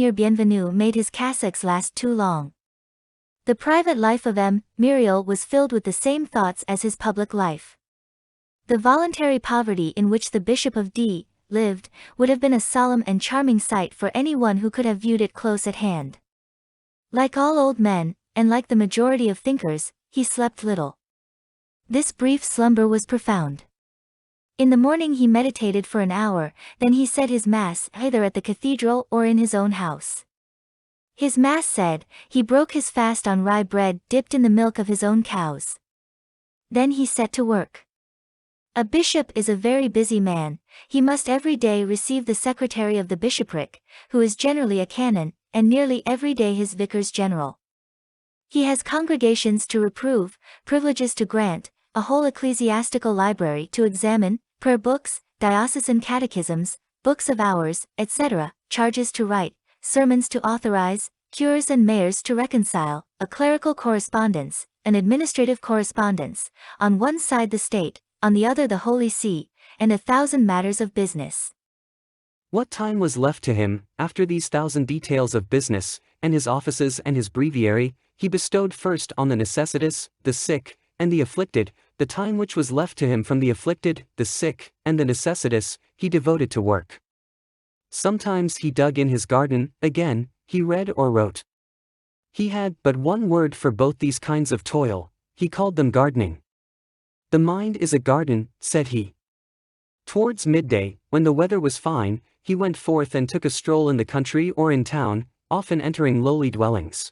Monseigneur Bienvenu made his cassocks last too long. The private life of M. Muriel was filled with the same thoughts as his public life. The voluntary poverty in which the Bishop of D. lived would have been a solemn and charming sight for anyone who could have viewed it close at hand. Like all old men, and like the majority of thinkers, he slept little. This brief slumber was profound. In the morning he meditated for an hour, then he said his Mass either at the cathedral or in his own house. His Mass said, he broke his fast on rye bread dipped in the milk of his own cows. Then he set to work. A bishop is a very busy man. He must every day receive the secretary of the bishopric, who is generally a canon, and nearly every day his vicars-general. He has congregations to reprove, privileges to grant, a whole ecclesiastical library to examine, prayer books, diocesan catechisms, books of hours, etc., charges to write, sermons to authorize, curés and mayors to reconcile, a clerical correspondence, an administrative correspondence, on one side the state, on the other the Holy See, and 1,000 matters of business. What time was left to him, after these 1,000 details of business, and his offices and his breviary, he bestowed first on the necessitous, the sick, and the afflicted. The time which was left to him from the afflicted, the sick, and the necessitous, he devoted to work. Sometimes he dug in his garden, again, he read or wrote. He had but one word for both these kinds of toil, he called them gardening. The mind is a garden, said he. Towards midday, when the weather was fine, he went forth and took a stroll in the country or in town, often entering lowly dwellings.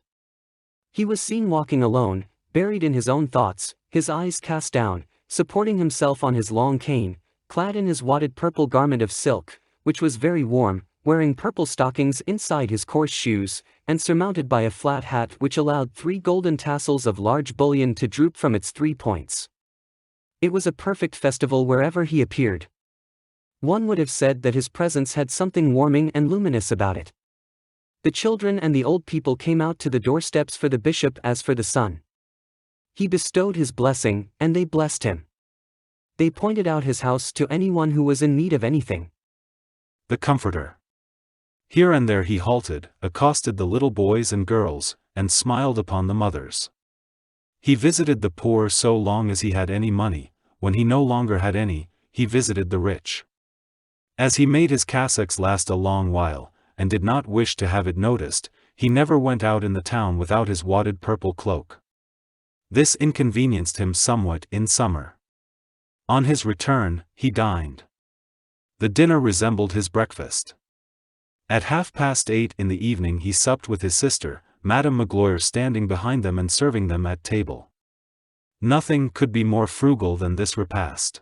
He was seen walking alone, buried in his own thoughts, his eyes cast down, supporting himself on his long cane, clad in his wadded purple garment of silk, which was very warm, wearing purple stockings inside his coarse shoes, and surmounted by a flat hat which allowed 3 golden tassels of large bullion to droop from its 3 points. It was a perfect festival wherever he appeared. One would have said that his presence had something warming and luminous about it. The children and the old people came out to the doorsteps for the bishop as for the sun. He bestowed his blessing, and they blessed him. They pointed out his house to anyone who was in need of anything. The Comforter. Here and there he halted, accosted the little boys and girls, and smiled upon the mothers. He visited the poor so long as he had any money. When he no longer had any, he visited the rich. As he made his cassocks last a long while, and did not wish to have it noticed, he never went out in the town without his wadded purple cloak. This inconvenienced him somewhat in summer. On his return, he dined. The dinner resembled his breakfast. At 8:30 in the evening he supped with his sister, Madame Magloire standing behind them and serving them at table. Nothing could be more frugal than this repast.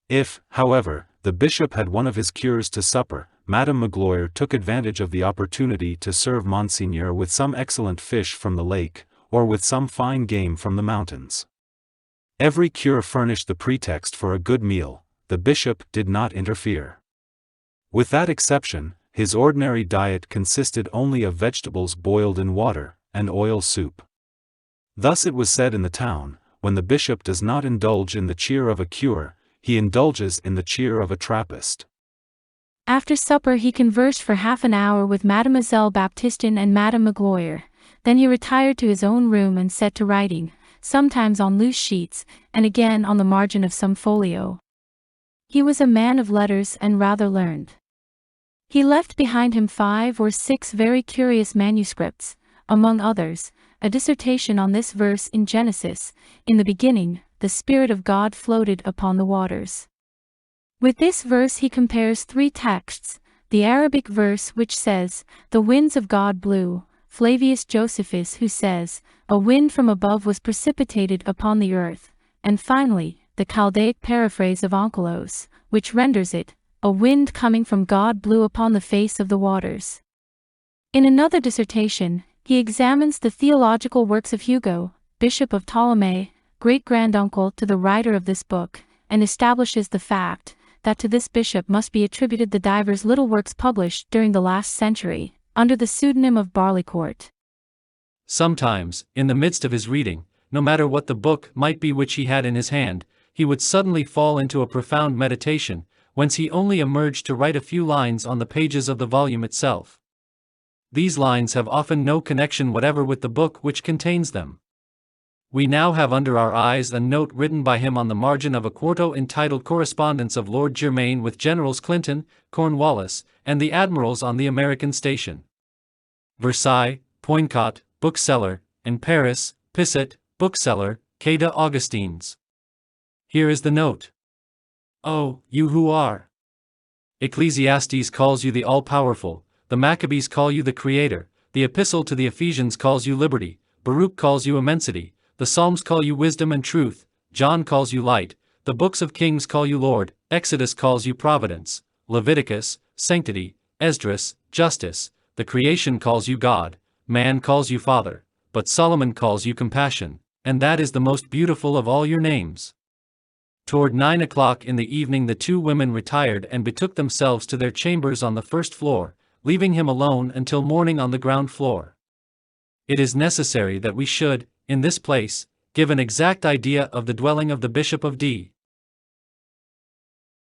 If, however, the bishop had one of his cures to supper, Madame Magloire took advantage of the opportunity to serve Monseigneur with some excellent fish from the lake, or with some fine game from the mountains. Every cure furnished the pretext for a good meal. The bishop did not interfere. With that exception, his ordinary diet consisted only of vegetables boiled in water, and oil soup. Thus it was said in the town, when the bishop does not indulge in the cheer of a cure, he indulges in the cheer of a Trappist. After supper he conversed for half an hour with Mademoiselle Baptistin and Madame Magloire. Then he retired to his own room and set to writing, sometimes on loose sheets, and again on the margin of some folio. He was a man of letters and rather learned. He left behind him 5 or 6 very curious manuscripts, among others, a dissertation on this verse in Genesis, "In the beginning, the Spirit of God floated upon the waters." With this verse he compares 3 texts, the Arabic verse which says, "The winds of God blew," Flavius Josephus who says, "A wind from above was precipitated upon the earth," and finally, the Chaldaic paraphrase of Onkelos, which renders it, "A wind coming from God blew upon the face of the waters." In another dissertation, he examines the theological works of Hugo, Bishop of Ptolemy, great-granduncle to the writer of this book, and establishes the fact that to this bishop must be attributed the divers little works published during the last century, under the pseudonym of Barleycourt. Sometimes, in the midst of his reading, no matter what the book might be which he had in his hand, he would suddenly fall into a profound meditation, whence he only emerged to write a few lines on the pages of the volume itself. these lines have often no connection whatever with the book which contains them. We now have under our eyes a note written by him on the margin of a quarto entitled Correspondence of Lord Germain with Generals Clinton, Cornwallis, and the Admirals on the American Station. Versailles, Poincot, bookseller, and Paris, Pisset, bookseller, Quai des Augustins. Here is the note. Oh, you who are. Ecclesiastes calls you the all-powerful, the Maccabees call you the Creator, the Epistle to the Ephesians calls you liberty, Baruch calls you immensity, the Psalms call you wisdom and truth, John calls you light, the books of Kings call you Lord, Exodus calls you providence, Leviticus, sanctity, Esdras, justice, the creation calls you God, man calls you Father, but Solomon calls you compassion, and that is the most beautiful of all your names. Toward 9 o'clock in the evening the two women retired and betook themselves to their chambers on the first floor, leaving him alone until morning on the ground floor. It is necessary that we should, in this place, give an exact idea of the dwelling of the Bishop of D.